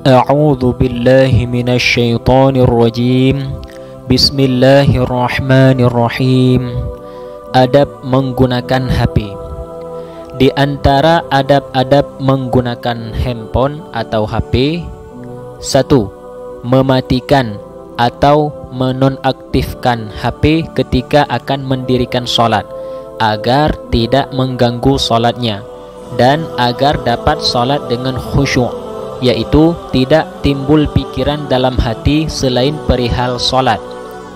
A'udzu billahi minasyaitonir rajim. Bismillahirrahmanirrahim. Adab menggunakan HP. Di antara adab-adab menggunakan handphone atau HP: 1. Mematikan atau menonaktifkan HP ketika akan mendirikan sholat, agar tidak mengganggu sholatnya dan agar dapat sholat dengan khusyuk, yaitu tidak timbul pikiran dalam hati selain perihal sholat,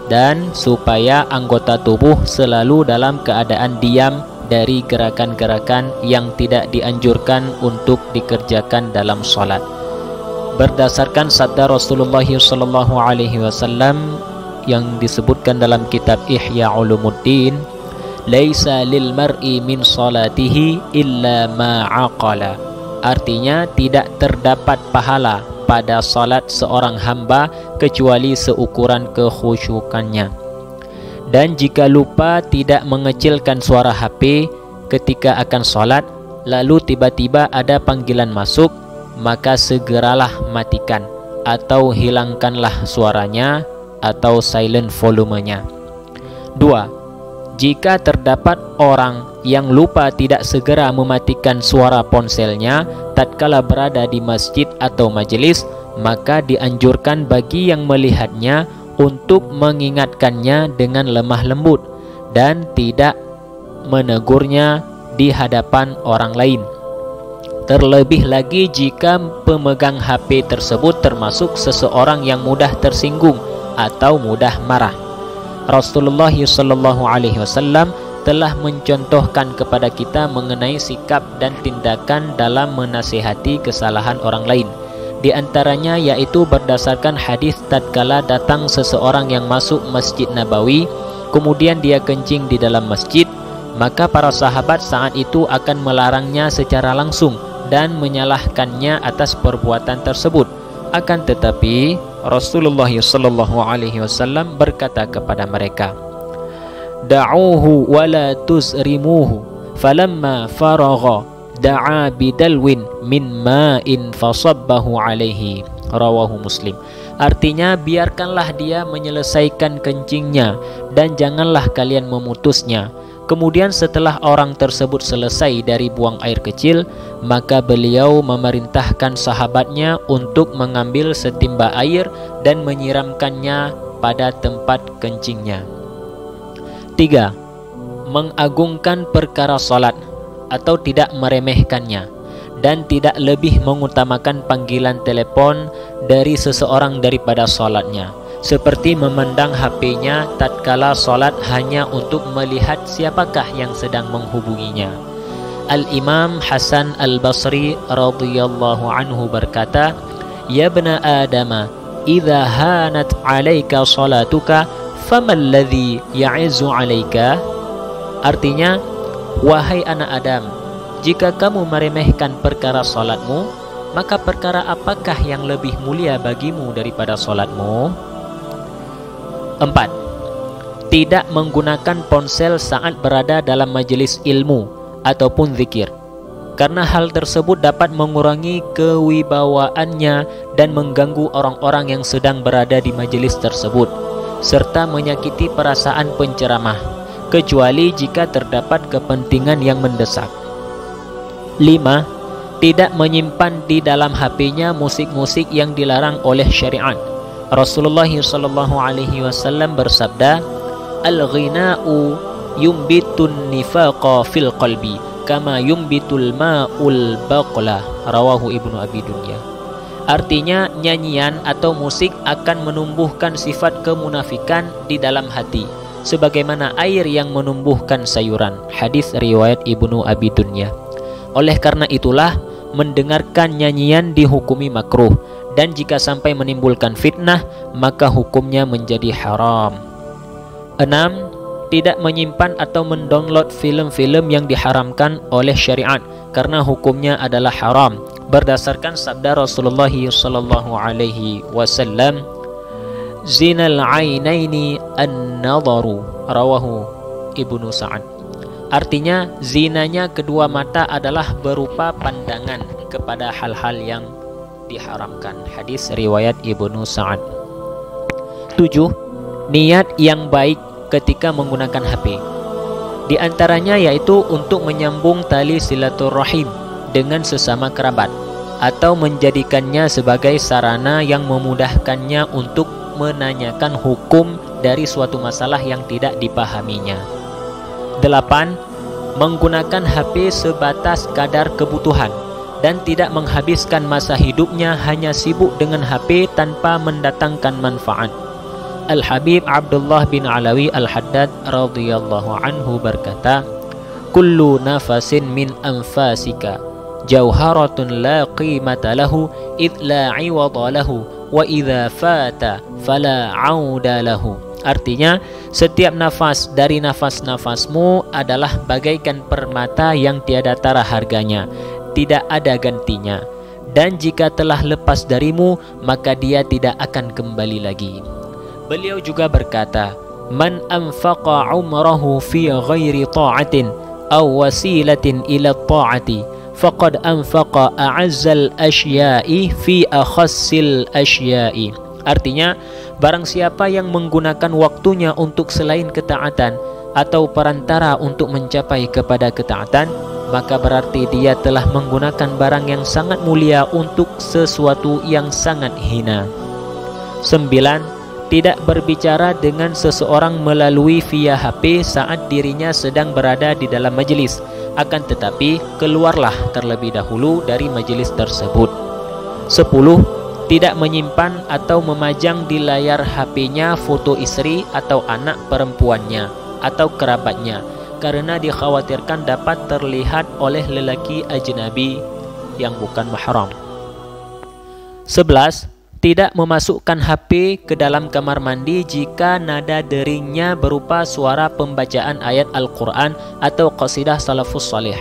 dan supaya anggota tubuh selalu dalam keadaan diam dari gerakan-gerakan yang tidak dianjurkan untuk dikerjakan dalam sholat. Berdasarkan sabda Rasulullah SAW yang disebutkan dalam kitab Ihya Ulumuddin, laisa lil mar'i min salatihi illa ma aqala. Artinya, tidak terdapat pahala pada salat seorang hamba kecuali seukuran kekhusyukannya. Dan jika lupa tidak mengecilkan suara HP ketika akan salat, lalu tiba-tiba ada panggilan masuk, maka segeralah matikan atau hilangkanlah suaranya atau silent volumenya. 2. Jika terdapat orang yang lupa tidak segera mematikan suara ponselnya tatkala berada di masjid atau majelis, maka dianjurkan bagi yang melihatnya untuk mengingatkannya dengan lemah lembut dan tidak menegurnya di hadapan orang lain. Terlebih lagi jika pemegang HP tersebut termasuk seseorang yang mudah tersinggung atau mudah marah. Rasulullah SAW telah mencontohkan kepada kita mengenai sikap dan tindakan dalam menasihati kesalahan orang lain. Di antaranya yaitu berdasarkan hadis tatkala datang seseorang yang masuk Masjid Nabawi, kemudian dia kencing di dalam masjid, maka para sahabat saat itu akan melarangnya secara langsung dan menyalahkannya atas perbuatan tersebut. Akan tetapi Rasulullah SAW berkata kepada mereka, da'uhu wa la tuzrimuhu, falamma faragha da'a bidalwin min ma'in fasabbahu alaihi. Rawahu Muslim. Artinya, biarkanlah dia menyelesaikan kencingnya dan janganlah kalian memutusnya. Kemudian setelah orang tersebut selesai dari buang air kecil, maka beliau memerintahkan sahabatnya untuk mengambil setimba air dan menyiramkannya pada tempat kencingnya. 3. Mengagungkan perkara salat atau tidak meremehkannya, dan tidak lebih mengutamakan panggilan telepon dari seseorang daripada salatnya, seperti memandang HP-nya tatkala salat hanya untuk melihat siapakah yang sedang menghubunginya. Al-Imam Hasan Al-Basri radhiyallahu anhu berkata, ya bna Adama, idza hanat 'alaika salatuka famal ladzi ya'izzu 'alaika. Artinya, wahai anak Adam, jika kamu meremehkan perkara salatmu, maka perkara apakah yang lebih mulia bagimu daripada salatmu? 4. Tidak menggunakan ponsel saat berada dalam majelis ilmu ataupun zikir, karena hal tersebut dapat mengurangi kewibawaannya dan mengganggu orang-orang yang sedang berada di majelis tersebut, serta menyakiti perasaan penceramah, kecuali jika terdapat kepentingan yang mendesak. 5. Tidak menyimpan di dalam HP-nya musik-musik yang dilarang oleh syariat. Rasulullah SAW bersabda, al-ghina'u yumbitun nifaqa fil qalbi kama yumbitul ma'ul baqla. Rawahu Ibnu Abi Dunya. Artinya, nyanyian atau musik akan menumbuhkan sifat kemunafikan di dalam hati, sebagaimana air yang menumbuhkan sayuran. Hadis riwayat Ibnu Abi Dunya. Oleh karena itulah, mendengarkan nyanyian dihukumi makruh, dan jika sampai menimbulkan fitnah, maka hukumnya menjadi haram. 6. Tidak menyimpan atau mendownload film-film yang diharamkan oleh syariat, karena hukumnya adalah haram. Berdasarkan sabda Rasulullah SAW, zinal ainaini an-nadharu. Rawahu Ibnu Sa'ad. Artinya, zinanya kedua mata adalah berupa pandangan kepada hal-hal yang diharamkan. Hadis riwayat Ibnu Sa'ad. 7. Niat yang baik ketika menggunakan HP. Di antaranya yaitu untuk menyambung tali silaturahim dengan sesama kerabat, atau menjadikannya sebagai sarana yang memudahkannya untuk menanyakan hukum dari suatu masalah yang tidak dipahaminya. 8. Menggunakan HP sebatas kadar kebutuhan dan tidak menghabiskan masa hidupnya hanya sibuk dengan HP tanpa mendatangkan manfaat. Al-Habib Abdullah bin Alawi Al-Haddad radhiyallahu anhu berkata, "Kullu nafasin min anfasika jauharatun la qimata lahu id la iwada lahu wa idza fata fala auda lahu." Artinya, setiap nafas dari nafas-nafasmu adalah bagaikan permata yang tiada tara harganya, tidak ada gantinya, dan jika telah lepas darimu maka dia tidak akan kembali lagi. Beliau juga berkata, "Man anfaqa umrahu fi ghairi ta'atin aw wasilatin ila ta'ati faqad anfaqa a'azzal asya'i fi akhassil asya'i." Artinya, barang siapa yang menggunakan waktunya untuk selain ketaatan atau perantara untuk mencapai kepada ketaatan, maka berarti dia telah menggunakan barang yang sangat mulia untuk sesuatu yang sangat hina. 9. Tidak berbicara dengan seseorang melalui via HP saat dirinya sedang berada di dalam majelis, akan tetapi keluarlah terlebih dahulu dari majelis tersebut. 10. Tidak menyimpan atau memajang di layar HP-nya foto istri atau anak perempuannya atau kerabatnya, karena dikhawatirkan dapat terlihat oleh lelaki ajnabi yang bukan mahram. 11. Tidak memasukkan HP ke dalam kamar mandi jika nada deringnya berupa suara pembacaan ayat Al-Quran atau qasidah salafus salih,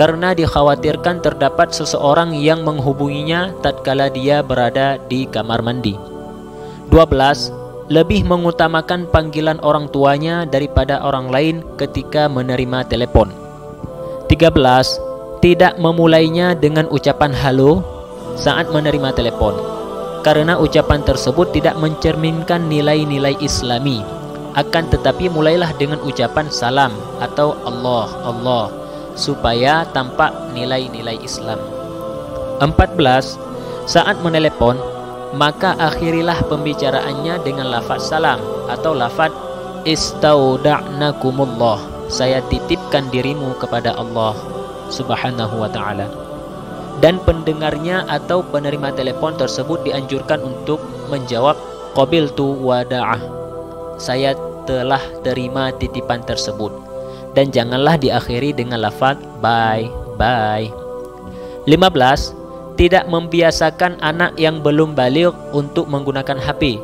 karena dikhawatirkan terdapat seseorang yang menghubunginya tatkala dia berada di kamar mandi. 12. Lebih mengutamakan panggilan orang tuanya daripada orang lain ketika menerima telepon. 13. Tidak memulainya dengan ucapan halo saat menerima telepon, karena ucapan tersebut tidak mencerminkan nilai-nilai Islami. Akan tetapi mulailah dengan ucapan salam atau Allah supaya tampak nilai-nilai Islam. 14. Saat menelepon, maka akhirilah pembicaraannya dengan lafaz salam atau lafaz istauda'nakumullah, saya titipkan dirimu kepada Allah Subhanahu wa ta'ala. Dan pendengarnya atau penerima telepon tersebut dianjurkan untuk menjawab qabiltu wada'ah, saya telah terima titipan tersebut, dan janganlah diakhiri dengan lafaz bye. 15. Tidak membiasakan anak yang belum baligh untuk menggunakan HP,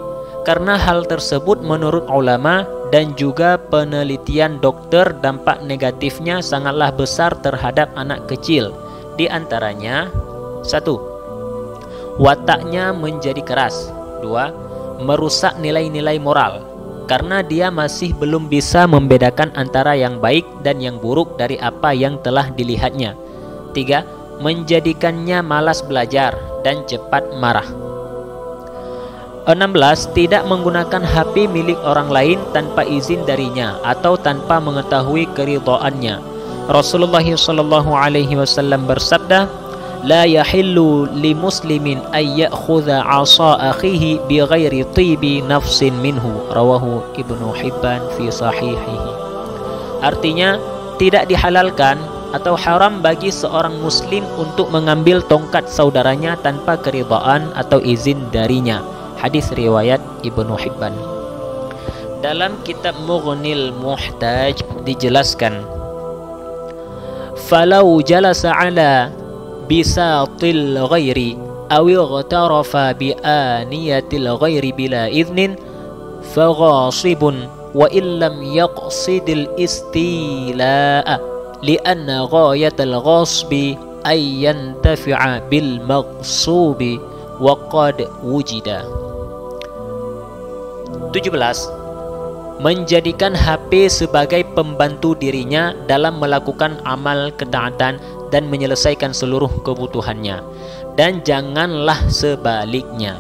karena hal tersebut menurut ulama dan juga penelitian dokter dampak negatifnya sangatlah besar terhadap anak kecil. Di antaranya, 1. Wataknya menjadi keras. 2. Merusak nilai-nilai moral, karena dia masih belum bisa membedakan antara yang baik dan yang buruk dari apa yang telah dilihatnya. 3. Menjadikannya malas belajar dan cepat marah. 16. Tidak menggunakan HP milik orang lain tanpa izin darinya atau tanpa mengetahui keridhaannya. Rasulullah sallallahu alaihi wasallam bersabda, "La yahillu li muslimin ay ya'khudha 'asa akhihi bi ghairi tibi nafsin minhu." Rawahu Ibnu Hibban fi sahihihi. Artinya, tidak dihalalkan atau haram bagi seorang muslim untuk mengambil tongkat saudaranya tanpa keridhaan atau izin darinya. Hadis riwayat Ibnu Hibban. Dalam kitab Mughnil Muhtaj dijelaskan, falau jalasa ala bisatil ghairi aw ightarafa bi aniyatil ghairi bila idnin faghasibun wa illam yaqsidil istilaa lianna ghayatal ghasbi ay yantafi'a bil maghsubi wa qad wujida. 17. Menjadikan HP sebagai pembantu dirinya dalam melakukan amal ketaatan dan menyelesaikan seluruh kebutuhannya, dan janganlah sebaliknya,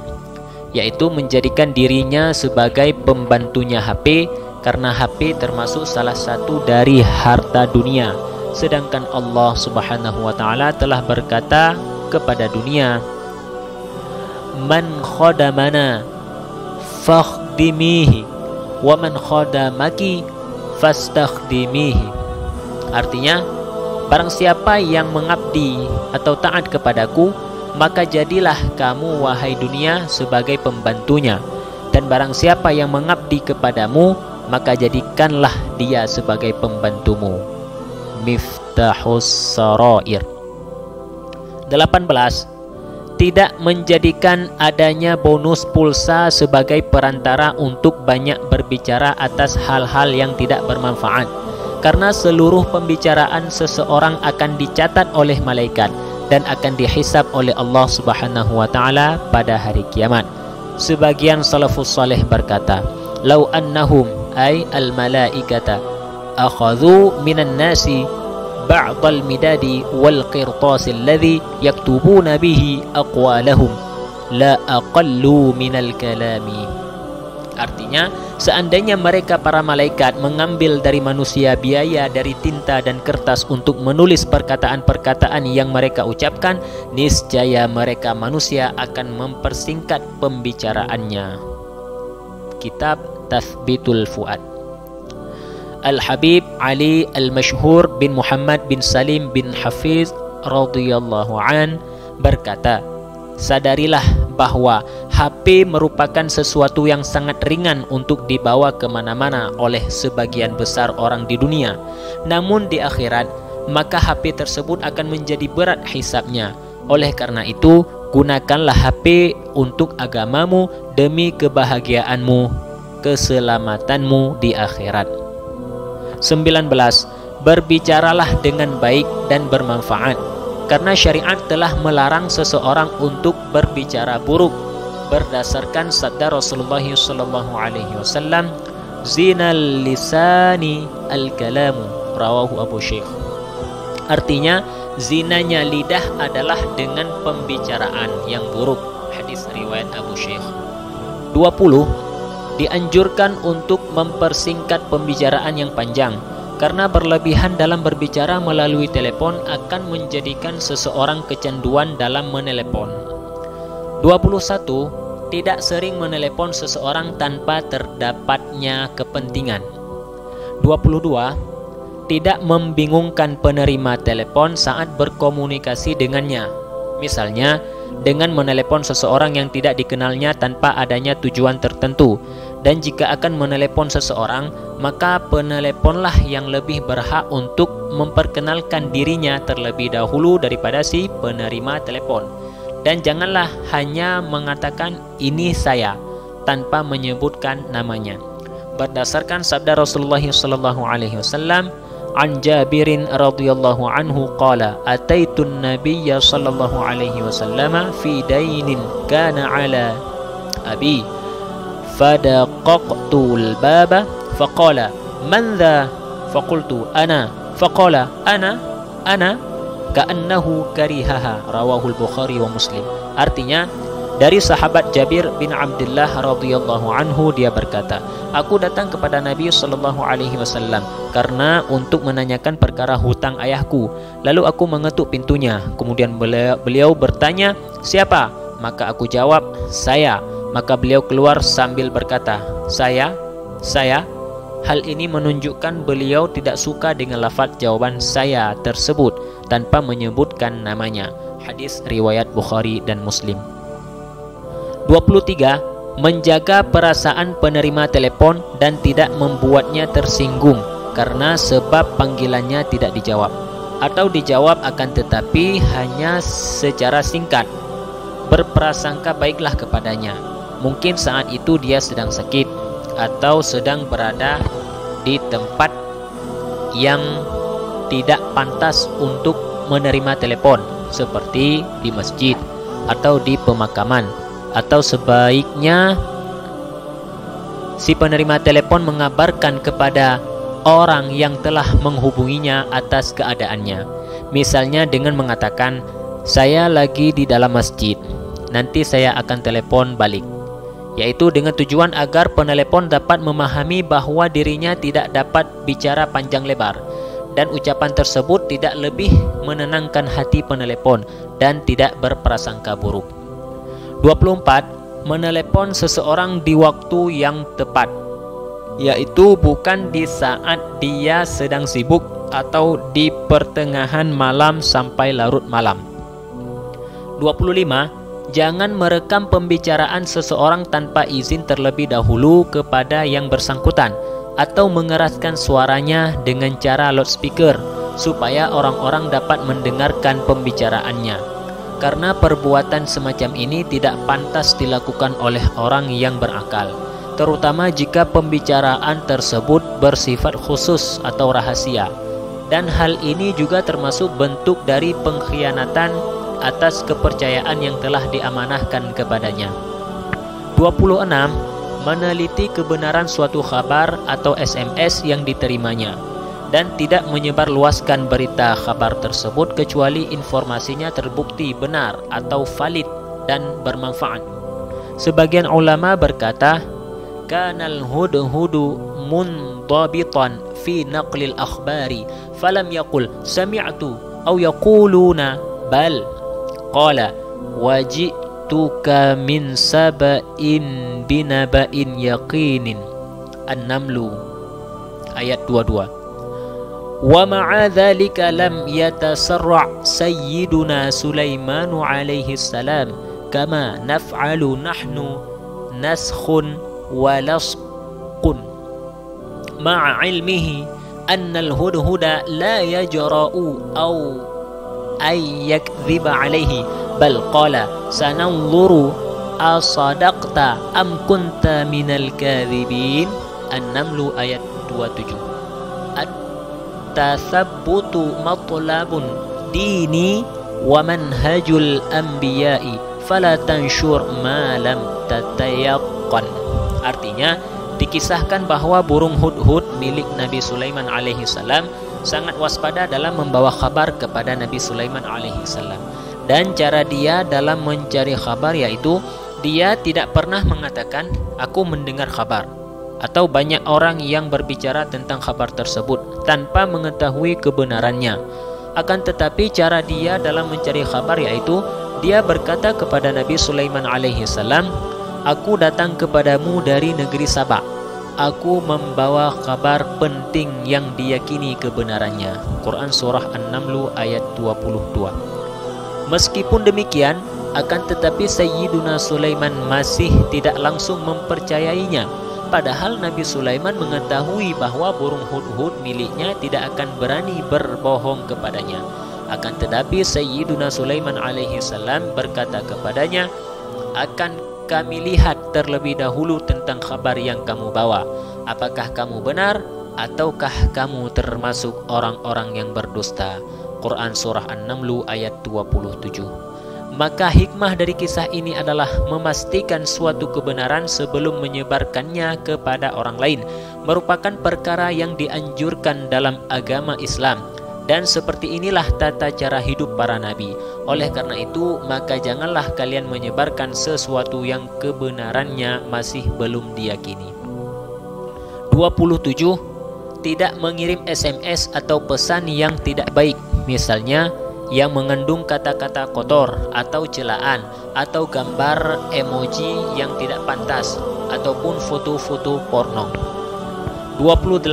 yaitu menjadikan dirinya sebagai pembantunya HP, karena HP termasuk salah satu dari harta dunia, sedangkan Allah Subhanahu wa taala telah berkata kepada dunia, man khadamana fakhdimihi wa man khadamaki fastakhdimihi. Artinya, barang siapa yang mengabdi atau taat kepadaku, maka jadilah kamu wahai dunia sebagai pembantunya, dan barang siapa yang mengabdi kepadamu, maka jadikanlah dia sebagai pembantumu. Miftahus Sarair. 18. Tidak menjadikan adanya bonus pulsa sebagai perantara untuk banyak berbicara atas hal-hal yang tidak bermanfaat, karena seluruh pembicaraan seseorang akan dicatat oleh malaikat dan akan dihisab oleh Allah Subhanahu wa taala pada hari kiamat. Sebagian salafus saleh berkata, "Lau annahum ay al-malaikata akhadhu minan nasi ba'd al-midadi wal qirtas alladhi yaktubuna bihi aqwalahum la aqallu minal kalami." Artinya, seandainya mereka para malaikat mengambil dari manusia biaya dari tinta dan kertas untuk menulis perkataan-perkataan yang mereka ucapkan, niscaya mereka manusia akan mempersingkat pembicaraannya. Kitab Tathbitul Fuad. Al-Habib Ali Al-Mashhur bin Muhammad bin Salim bin Hafiz radhiyallahu an berkata, sadarilah bahwa HP merupakan sesuatu yang sangat ringan untuk dibawa kemana-mana oleh sebagian besar orang di dunia. Namun di akhirat, maka HP tersebut akan menjadi berat hisabnya. Oleh karena itu, gunakanlah HP untuk agamamu demi kebahagiaanmu, keselamatanmu di akhirat. 19. Berbicaralah dengan baik dan bermanfaat, karena syariat telah melarang seseorang untuk berbicara buruk berdasarkan sabda Rasulullah SAW, zinal lisani al-kalamu, rawahu Abu Syekh. Artinya, zinanya lidah adalah dengan pembicaraan yang buruk. Hadis riwayat Abu Syekh. 20. Dianjurkan untuk mempersingkat pembicaraan yang panjang, karena berlebihan dalam berbicara melalui telepon akan menjadikan seseorang kecanduan dalam menelepon. 21. Tidak sering menelepon seseorang tanpa terdapatnya kepentingan. 22. Tidak membingungkan penerima telepon saat berkomunikasi dengannya. Misalnya, dengan menelepon seseorang yang tidak dikenalnya tanpa adanya tujuan tertentu. Dan jika akan menelepon seseorang, maka peneleponlah yang lebih berhak untuk memperkenalkan dirinya terlebih dahulu daripada si penerima telepon. Dan janganlah hanya mengatakan ini saya tanpa menyebutkan namanya. Berdasarkan sabda Rasulullah SAW, an Jabirin radhiyallahu anhu qala ataitun nabiyya sallallahu alaihi wasallam fi dainin kana ala abi fadaqaqtul baba faqala man dha faqultu ana faqala ana ka'annahu karihaha, rawahul Bukhari wa Muslim. Artinya, dari sahabat Jabir bin Abdullah radhiyallahu anhu, dia berkata, aku datang kepada Nabi sallallahu alaihi wasallam karena untuk menanyakan perkara hutang ayahku. Lalu aku mengetuk pintunya. Kemudian beliau bertanya, siapa? Maka aku jawab, saya. Maka beliau keluar sambil berkata, saya. Hal ini menunjukkan beliau tidak suka dengan lafaz jawaban saya tersebut tanpa menyebutkan namanya. Hadis riwayat Bukhari dan Muslim. 23. Menjaga perasaan penerima telepon dan tidak membuatnya tersinggung karena sebab panggilannya tidak dijawab, atau dijawab akan tetapi hanya secara singkat. Berprasangka baiklah kepadanya. Mungkin saat itu dia sedang sakit atau sedang berada di tempat yang tidak pantas untuk menerima telepon, seperti di masjid atau di pemakaman. Atau sebaiknya si penerima telepon mengabarkan kepada orang yang telah menghubunginya atas keadaannya. Misalnya dengan mengatakan, saya lagi di dalam masjid, nanti saya akan telepon balik, yaitu dengan tujuan agar penelepon dapat memahami bahwa dirinya tidak dapat bicara panjang lebar, dan ucapan tersebut tidak lebih menenangkan hati penelepon dan tidak berprasangka buruk. 24. Menelepon seseorang di waktu yang tepat, yaitu bukan di saat dia sedang sibuk atau di pertengahan malam sampai larut malam. 25. Jangan merekam pembicaraan seseorang tanpa izin terlebih dahulu kepada yang bersangkutan, atau mengeraskan suaranya dengan cara loudspeaker supaya orang-orang dapat mendengarkan pembicaraannya. Karena perbuatan semacam ini tidak pantas dilakukan oleh orang yang berakal, terutama jika pembicaraan tersebut bersifat khusus atau rahasia. Dan hal ini juga termasuk bentuk dari pengkhianatan atas kepercayaan yang telah diamanahkan kepadanya. 26. Meneliti kebenaran suatu kabar atau SMS yang diterimanya, dan tidak menyebarluaskan berita kabar tersebut kecuali informasinya terbukti benar atau valid dan bermanfaat. Sebagian ulama berkata, kanal hudhudu mundabitan fi naqlil akhbari falam yaqul sami'tu aw yaquluna bal qala waji'tuka min saba'in binaba'in yaqinin. An-Namlu ayat 22. Wa ma'a dhalika lam yatasarra' sayyiduna Sulaiman alaihi salam kama naf'alu nahnu naskhun wa lasqun ma'a ilmihi anna al-hudhuda la yajra'u aw ay yakdhiba alaihi bal qala sananzuru asadaqta am kunta minal kadhibin. An-Namlu ayat 27. Tathabbutu matlabun dini wa manhajul anbiya'i fala tanshur ma lam tatayaqqan. Artinya, dikisahkan bahwa burung hudhud milik Nabi Sulaiman alaihi salam sangat waspada dalam membawa kabar kepada Nabi Sulaiman alaihi salam. Dan cara dia dalam mencari kabar yaitu dia tidak pernah mengatakan aku mendengar kabar, atau banyak orang yang berbicara tentang kabar tersebut tanpa mengetahui kebenarannya. Akan tetapi cara dia dalam mencari kabar yaitu dia berkata kepada Nabi Sulaiman alaihi salam, aku datang kepadamu dari negeri Sabak. Aku membawa kabar penting yang diyakini kebenarannya. Quran Surah An-Namlu ayat 22. Meskipun demikian, akan tetapi Sayyiduna Sulaiman masih tidak langsung mempercayainya. Padahal Nabi Sulaiman mengetahui bahwa burung hudhud miliknya tidak akan berani berbohong kepadanya. Akan tetapi Sayyiduna Sulaiman alaihi salam berkata kepadanya, akan kami lihat terlebih dahulu tentang kabar yang kamu bawa. Apakah kamu benar ataukah kamu termasuk orang-orang yang berdusta? Quran Surah An-Namlu ayat 27. Maka hikmah dari kisah ini adalah memastikan suatu kebenaran sebelum menyebarkannya kepada orang lain, merupakan perkara yang dianjurkan dalam agama Islam. Dan seperti inilah tata cara hidup para nabi. Oleh karena itu, maka janganlah kalian menyebarkan sesuatu yang kebenarannya masih belum diyakini. 27. Tidak mengirim SMS atau pesan yang tidak baik, misalnya yang mengandung kata-kata kotor atau celaan atau gambar emoji yang tidak pantas ataupun foto-foto porno. 28.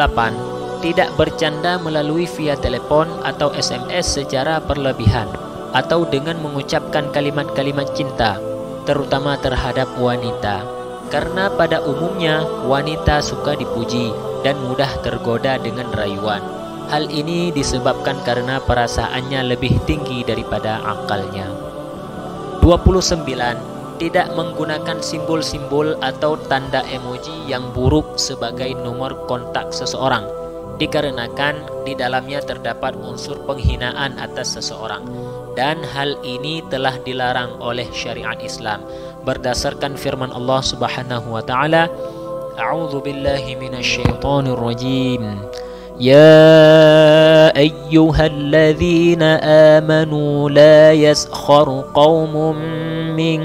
Tidak bercanda melalui via telepon atau SMS secara berlebihan atau dengan mengucapkan kalimat-kalimat cinta, terutama terhadap wanita, karena pada umumnya wanita suka dipuji dan mudah tergoda dengan rayuan. Hal ini disebabkan karena perasaannya lebih tinggi daripada akalnya. 29. Tidak menggunakan simbol-simbol atau tanda emoji yang buruk sebagai nomor kontak seseorang, dikarenakan di dalamnya terdapat unsur penghinaan atas seseorang, dan hal ini telah dilarang oleh syariat Islam berdasarkan firman Allah Subhanahu wa taala, A'udzu billahi minasyaitonir rajim. يا أيها الذين آمنوا لا يسخر قوم من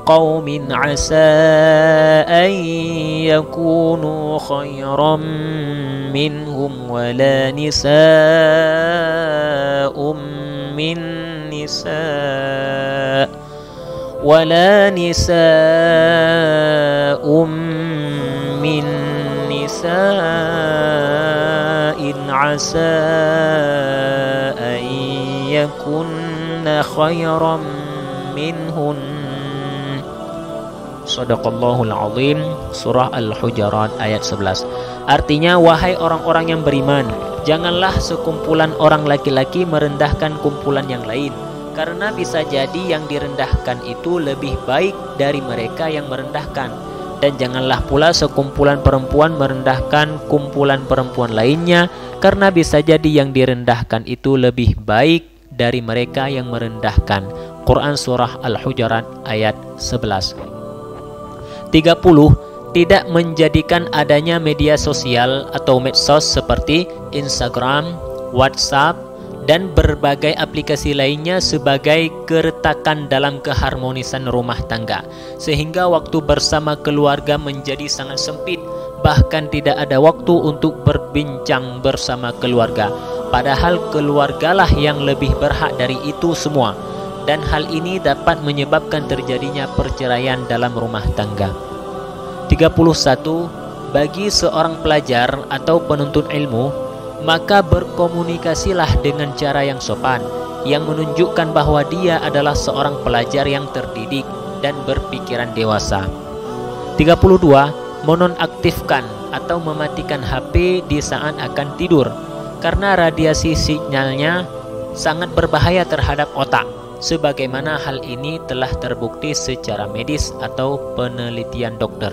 قوم عسى أن يكونوا خيرا منهم ولا نساء من نساء عسى أن يكن خيرا منهن. Shadaqallahul Azim. Surah Al-Hujurat ayat 11. Artinya, wahai orang-orang yang beriman, janganlah sekumpulan orang laki-laki merendahkan kumpulan yang lain, karena bisa jadi yang direndahkan itu lebih baik dari mereka yang merendahkan. Dan janganlah pula sekumpulan perempuan merendahkan kumpulan perempuan lainnya, karena bisa jadi yang direndahkan itu lebih baik dari mereka yang merendahkan. Quran Surah Al-Hujurat ayat 11. 30. Tidak menjadikan adanya media sosial atau medsos seperti Instagram, WhatsApp, dan berbagai aplikasi lainnya sebagai keretakan dalam keharmonisan rumah tangga, sehingga waktu bersama keluarga menjadi sangat sempit, bahkan tidak ada waktu untuk berbincang bersama keluarga, padahal keluargalah yang lebih berhak dari itu semua, dan hal ini dapat menyebabkan terjadinya perceraian dalam rumah tangga. 31. Bagi seorang pelajar atau penuntut ilmu, maka berkomunikasilah dengan cara yang sopan, yang menunjukkan bahwa dia adalah seorang pelajar yang terdidik dan berpikiran dewasa. 32. Menonaktifkan atau mematikan HP di saat akan tidur, karena radiasi sinyalnya sangat berbahaya terhadap otak, sebagaimana hal ini telah terbukti secara medis atau penelitian dokter.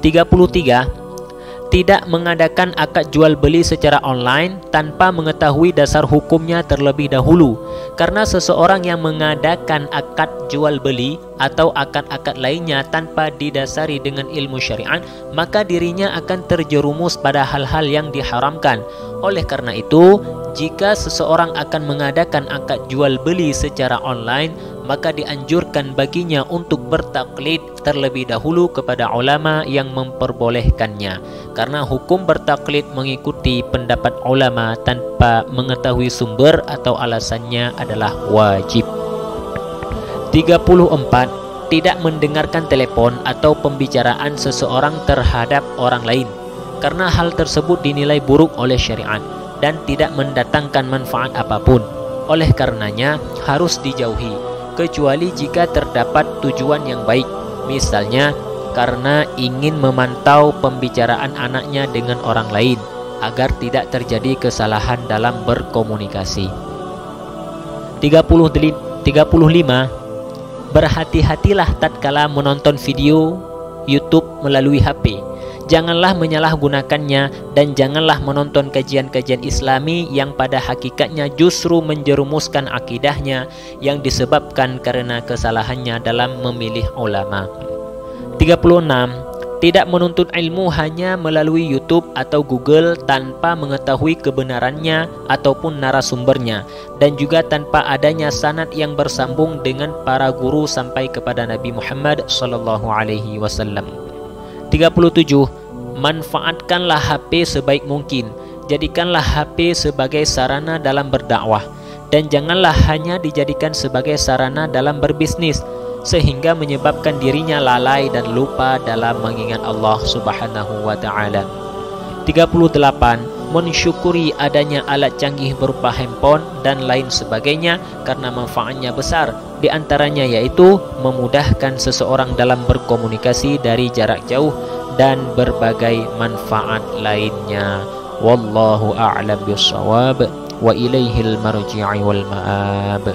33. Tidak mengadakan akad jual beli secara online tanpa mengetahui dasar hukumnya terlebih dahulu, karena seseorang yang mengadakan akad jual beli atau akad-akad lainnya tanpa didasari dengan ilmu syariat, maka dirinya akan terjerumus pada hal-hal yang diharamkan. Oleh karena itu, jika seseorang akan mengadakan akad jual beli secara online, maka dianjurkan baginya untuk bertaklid terlebih dahulu kepada ulama yang memperbolehkannya, karena hukum bertaklid mengikuti pendapat ulama tanpa mengetahui sumber atau alasannya adalah wajib. 34. Tidak mendengarkan telepon atau pembicaraan seseorang terhadap orang lain, karena hal tersebut dinilai buruk oleh syariat dan tidak mendatangkan manfaat apapun. Oleh karenanya harus dijauhi, kecuali jika terdapat tujuan yang baik, misalnya karena ingin memantau pembicaraan anaknya dengan orang lain agar tidak terjadi kesalahan dalam berkomunikasi. 35. Berhati-hatilah tatkala menonton video YouTube melalui HP. Janganlah menyalahgunakannya dan janganlah menonton kajian-kajian Islami yang pada hakikatnya justru menjerumuskan akidahnya yang disebabkan karena kesalahannya dalam memilih ulama. 36. Tidak menuntut ilmu hanya melalui YouTube atau Google tanpa mengetahui kebenarannya ataupun narasumbernya, dan juga tanpa adanya sanad yang bersambung dengan para guru sampai kepada Nabi Muhammad SAW. 37. Manfaatkanlah HP sebaik mungkin. Jadikanlah HP sebagai sarana dalam berdakwah, dan janganlah hanya dijadikan sebagai sarana dalam berbisnis, sehingga menyebabkan dirinya lalai dan lupa dalam mengingat Allah Subhanahu wa ta'ala. 38. Mensyukuri adanya alat canggih berupa handphone dan lain sebagainya karena manfaatnya besar, di antaranya yaitu memudahkan seseorang dalam berkomunikasi dari jarak jauh dan berbagai manfaat lainnya. Wallahu a'lam bishawab wa ilaihil marji'i wal ma'ab.